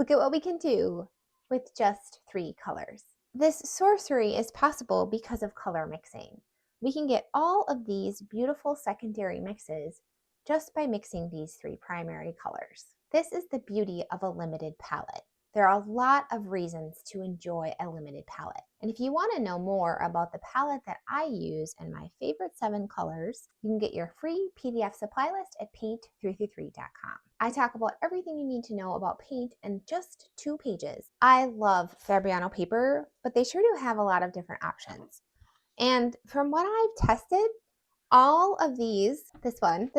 Look at what we can do with just 3 colors. This sorcery is possible because of color mixing. We can get all of these beautiful secondary mixes just by mixing these 3 primary colors. This is the beauty of a limited palette. There are a lot of reasons to enjoy a limited palette. And if you want to know more about the palette that I use and my favorite 7 colors, you can get your free PDF supply list at paint333.com. I talk about everything you need to know about paint in just 2 pages. I love Fabriano paper, but they sure do have a lot of different options. And from what I've tested, all of these, this one,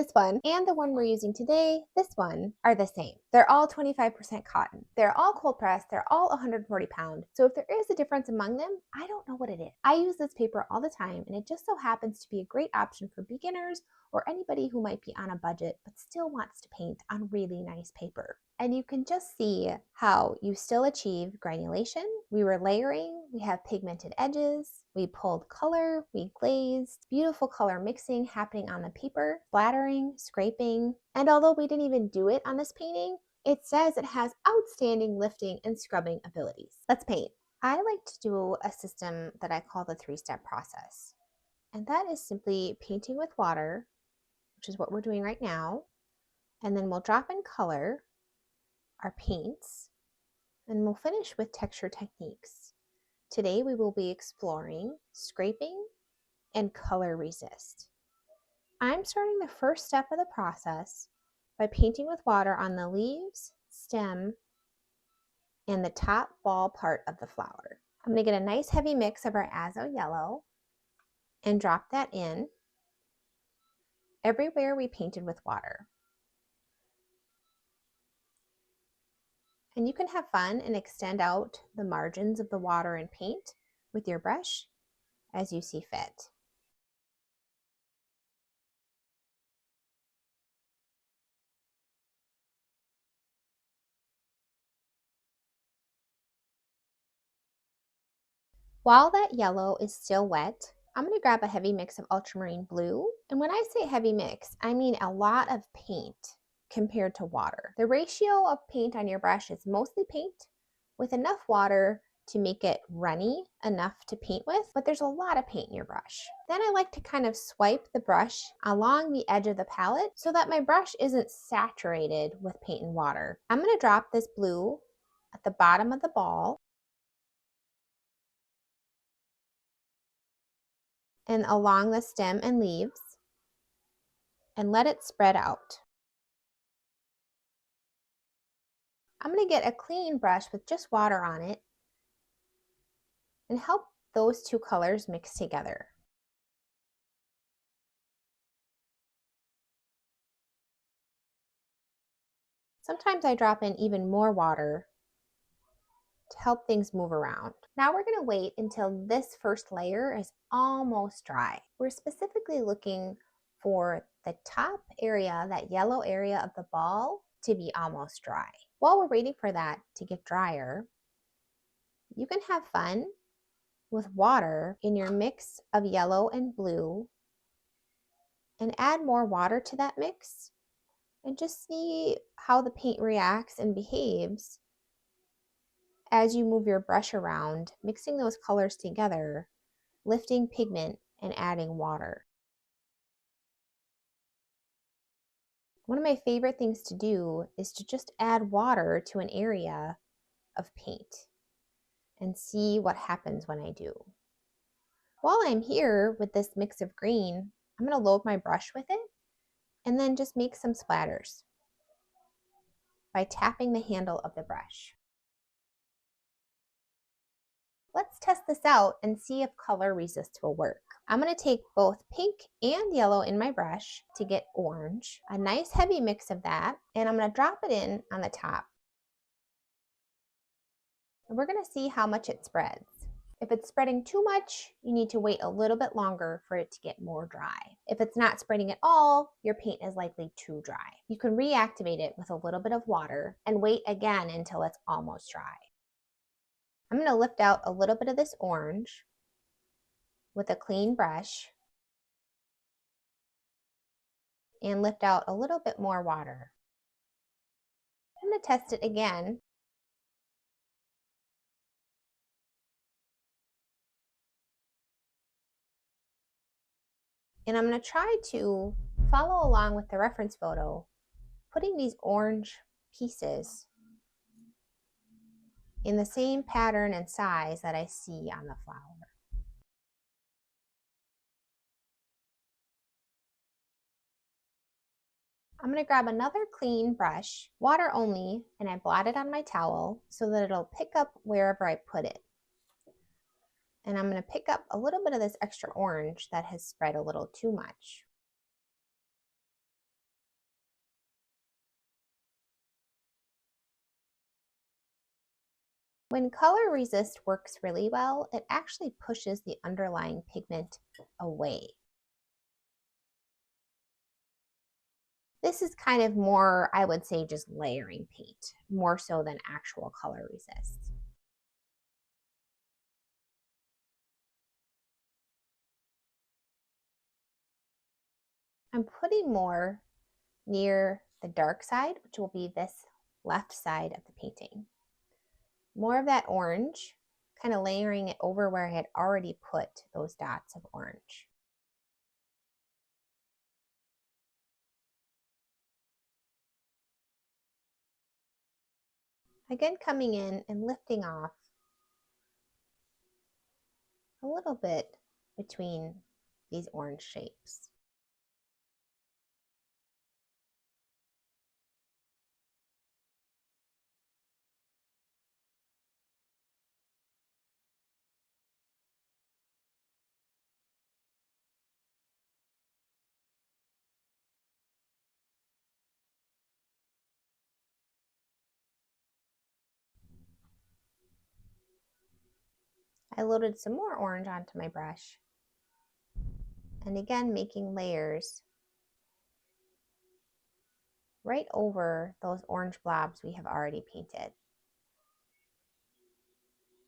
and the one we're using today, this one, are the same. They're all 25% cotton. They're all cold pressed. They're all 140 pound. So if there is a difference among them, I don't know what it is. I use this paper all the time, and it just so happens to be a great option for beginners or anybody who might be on a budget but still wants to paint on really nice paper. And you can just see how you still achieve granulation. We were layering, we have pigmented edges, we pulled color, we glazed, beautiful color mixing happening on the paper, splattering, scraping. And although we didn't even do it on this painting, it says it has outstanding lifting and scrubbing abilities. Let's paint. I like to do a system that I call the 3-step process. And that is simply painting with water, which is what we're doing right now. And then we'll drop in color, our paints, and we'll finish with texture techniques. Today we will be exploring scraping and color resist. I'm starting the first step of the process by painting with water on the leaves, stem, and the top ball part of the flower. I'm going to get a nice heavy mix of our azo yellow and drop that in everywhere we painted with water. And you can have fun and extend out the margins of the water and paint with your brush as you see fit. While that yellow is still wet, I'm going to grab a heavy mix of ultramarine blue. And when I say heavy mix, I mean a lot of paint compared to water. The ratio of paint on your brush is mostly paint with enough water to make it runny enough to paint with, but there's a lot of paint in your brush. Then I like to kind of swipe the brush along the edge of the palette so that my brush isn't saturated with paint and water. I'm going to drop this blue at the bottom of the ball and along the stem and leaves and let it spread out. I'm going to get a clean brush with just water on it and help those 2 colors mix together. Sometimes I drop in even more water to help things move around. Now we're going to wait until this first layer is almost dry. We're specifically looking for the top area, that yellow area of the ball, to be almost dry. While we're waiting for that to get drier, you can have fun with water in your mix of yellow and blue and add more water to that mix and just see how the paint reacts and behaves as you move your brush around, mixing those colors together, lifting pigment and adding water. One of my favorite things to do is to just add water to an area of paint and see what happens when I do. While I'm here with this mix of green, I'm going to load my brush with it and then just make some splatters by tapping the handle of the brush. Let's test this out and see if color resist will work. I'm going to take both pink and yellow in my brush to get orange, a nice heavy mix of that, and I'm going to drop it in on the top. And we're going to see how much it spreads. If it's spreading too much, you need to wait a little bit longer for it to get more dry. If it's not spreading at all, your paint is likely too dry. You can reactivate it with a little bit of water and wait again until it's almost dry. I'm going to lift out a little bit of this orange with a clean brush and lift out a little bit more water. I'm going to test it again And I'm going to try to follow along with the reference photo, putting these orange pieces in the same pattern and size that I see on the flower. I'm going to grab another clean brush, water only, and I blot it on my towel so that it'll pick up wherever I put it. And I'm going to pick up a little bit of this extra orange that has spread a little too much. When color resist works really well, it actually pushes the underlying pigment away. This is kind of more, I would say, just layering paint, more so than actual color resist. I'm putting more near the dark side, which will be this left side of the painting. More of that orange, kind of layering it over where I had already put those dots of orange. Again, coming in and lifting off a little bit between these orange shapes. I loaded some more orange onto my brush, and again making layers right over those orange blobs we have already painted.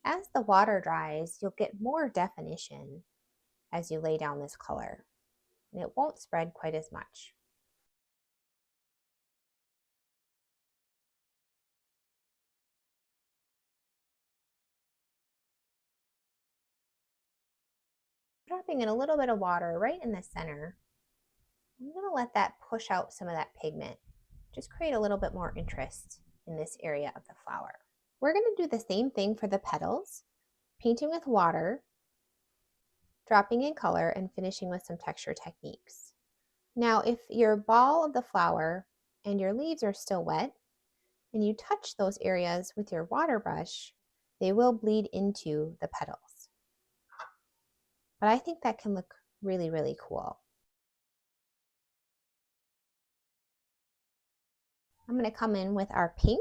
As the water dries, you'll get more definition as you lay down this color, and it won't spread quite as much. Dropping in a little bit of water right in the center, I'm going to let that push out some of that pigment. Just create a little bit more interest in this area of the flower. We're going to do the same thing for the petals, painting with water, dropping in color, and finishing with some texture techniques. Now, if your ball of the flower and your leaves are still wet, and you touch those areas with your water brush, they will bleed into the petals. But I think that can look really, really cool. I'm going to come in with our pink,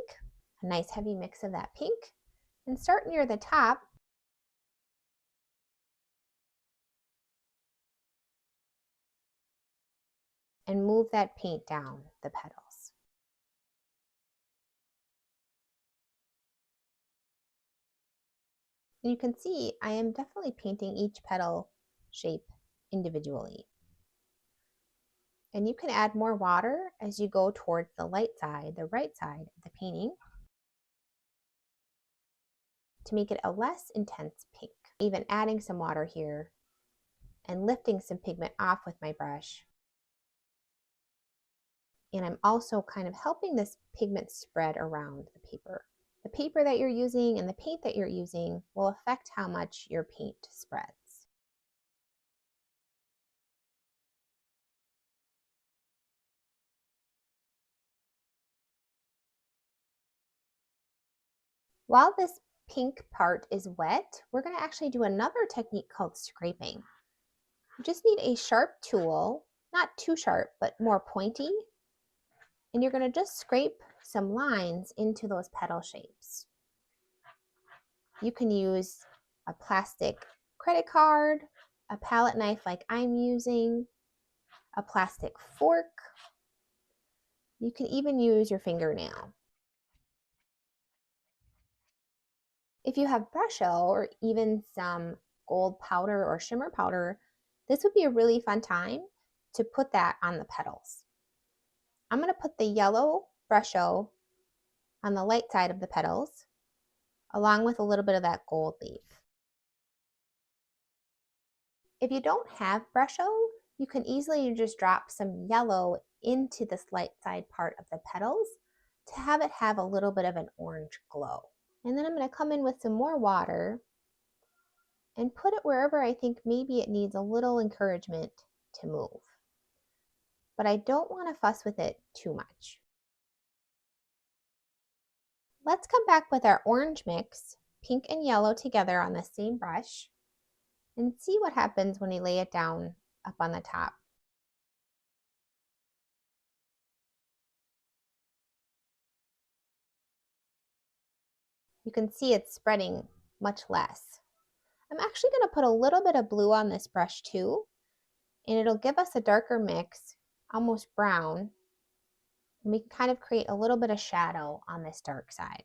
a nice heavy mix of that pink, and start near the top and move that paint down the petals. And you can see I am definitely painting each petal shape individually. And you can add more water as you go towards the light side, the right side of the painting, to make it a less intense pink. Even adding some water here and lifting some pigment off with my brush. And I'm also kind of helping this pigment spread around the paper. The paper that you're using and the paint that you're using will affect how much your paint spreads. While this pink part is wet, we're going to actually do another technique called scraping. You just need a sharp tool, not too sharp, but more pointy. And you're going to just scrape some lines into those petal shapes. You can use a plastic credit card, a palette knife like I'm using, a plastic fork. You can even use your fingernail. If you have Brusho or even some gold powder or shimmer powder, this would be a really fun time to put that on the petals. I'm going to put the yellow Brusho on the light side of the petals, along with a little bit of that gold leaf. If you don't have Brusho, You can easily just drop some yellow into this light side part of the petals to have it have a little bit of an orange glow. And then I'm going to come in with some more water and put it wherever I think maybe it needs a little encouragement to move. But I don't want to fuss with it too much. Let's come back with our orange mix, pink and yellow together on the same brush, and see what happens when we lay it down up on the top. You can see it's spreading much less. I'm actually going to put a little bit of blue on this brush too, and it'll give us a darker mix, almost brown, and we can kind of create a little bit of shadow on this dark side.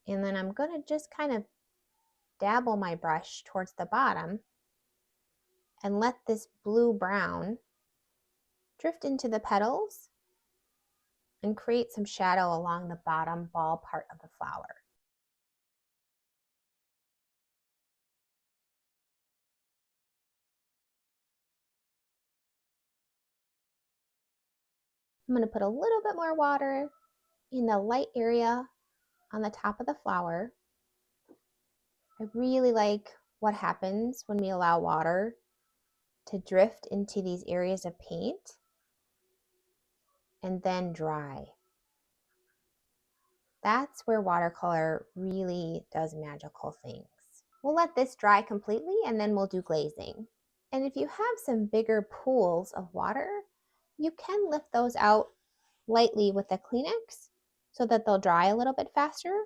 And then I'm going to just kind of dabble my brush towards the bottom and let this blue-brown drift into the petals and create some shadow along the bottom ball part of the flower. I'm going to put a little bit more water in the light area on the top of the flower. I really like what happens when we allow water to drift into these areas of paint and then dry. That's where watercolor really does magical things. We'll let this dry completely and then we'll do glazing. And if you have some bigger pools of water, you can lift those out lightly with a Kleenex so that they'll dry a little bit faster.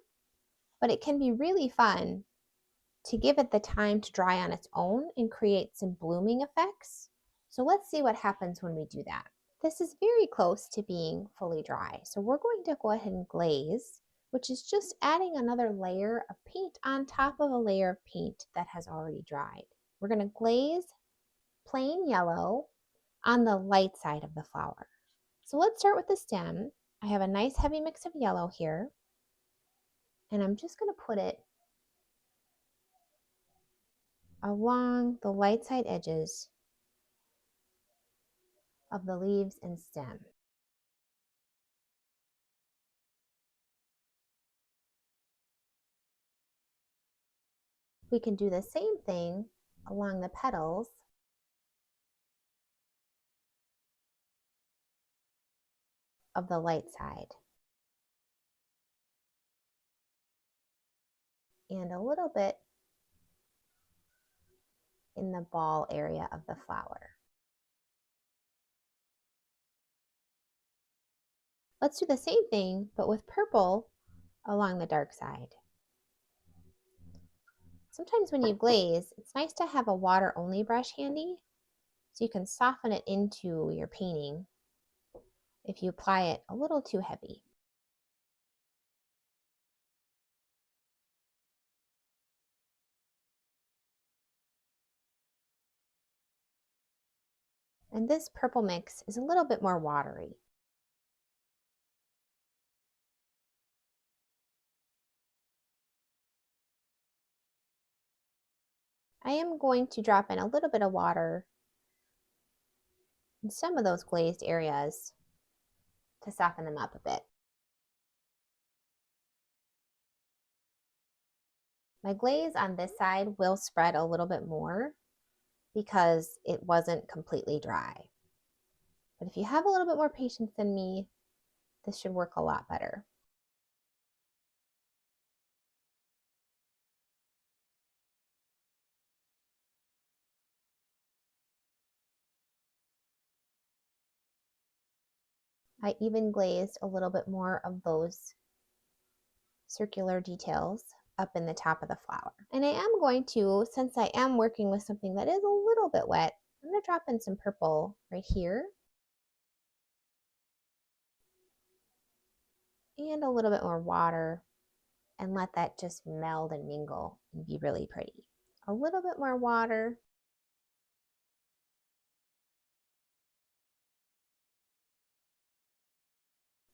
But it can be really fun to give it the time to dry on its own and create some blooming effects. So let's see what happens when we do that. This is very close to being fully dry. So we're going to go ahead and glaze, which is just adding another layer of paint on top of a layer of paint that has already dried. We're going to glaze plain yellow on the light side of the flower. So let's start with the stem. I have a nice heavy mix of yellow here, and I'm just going to put it along the light side edges of the leaves and stem. We can do the same thing along the petals of the light side. And a little bit in the ball area of the flower. Let's do the same thing, but with purple along the dark side. Sometimes when you glaze, it's nice to have a water-only brush handy so you can soften it into your painting if you apply it a little too heavy. And this purple mix is a little bit more watery. I am going to drop in a little bit of water in some of those glazed areas to soften them up a bit. My glaze on this side will spread a little bit more because it wasn't completely dry. But if you have a little bit more patience than me, this should work a lot better. I even glazed a little bit more of those circular details up in the top of the flower. And I am going to, since I am working with something that is a little bit wet, I'm going to drop in some purple right here. And a little bit more water and let that just meld and mingle and be really pretty. A little bit more water.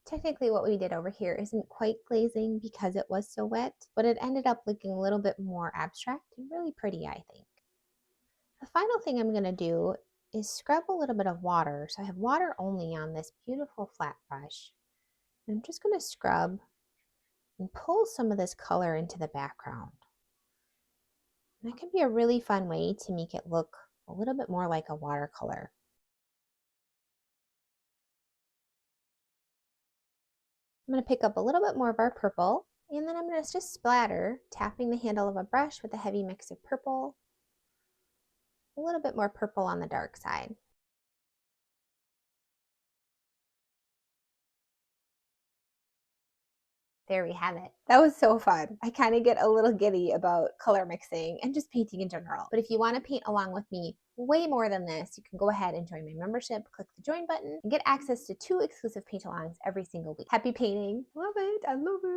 Technically what we did over here isn't quite glazing because it was so wet, but it ended up looking a little bit more abstract and really pretty, I think. The final thing I'm going to do is scrub a little bit of water. So I have water only on this beautiful flat brush. I'm just going to scrub and pull some of this color into the background. And that can be a really fun way to make it look a little bit more like a watercolor. I'm going to pick up a little bit more of our purple, and then I'm going to just splatter, tapping the handle of a brush with a heavy mix of purple, a little bit more purple on the dark side. There we have it. That was so fun. I kind of get a little giddy about color mixing and just painting in general. But if you want to paint along with me way more than this, you can go ahead and join my membership, click the join button, and get access to 2 exclusive paint alongs every single week. Happy painting. Love it. I love it.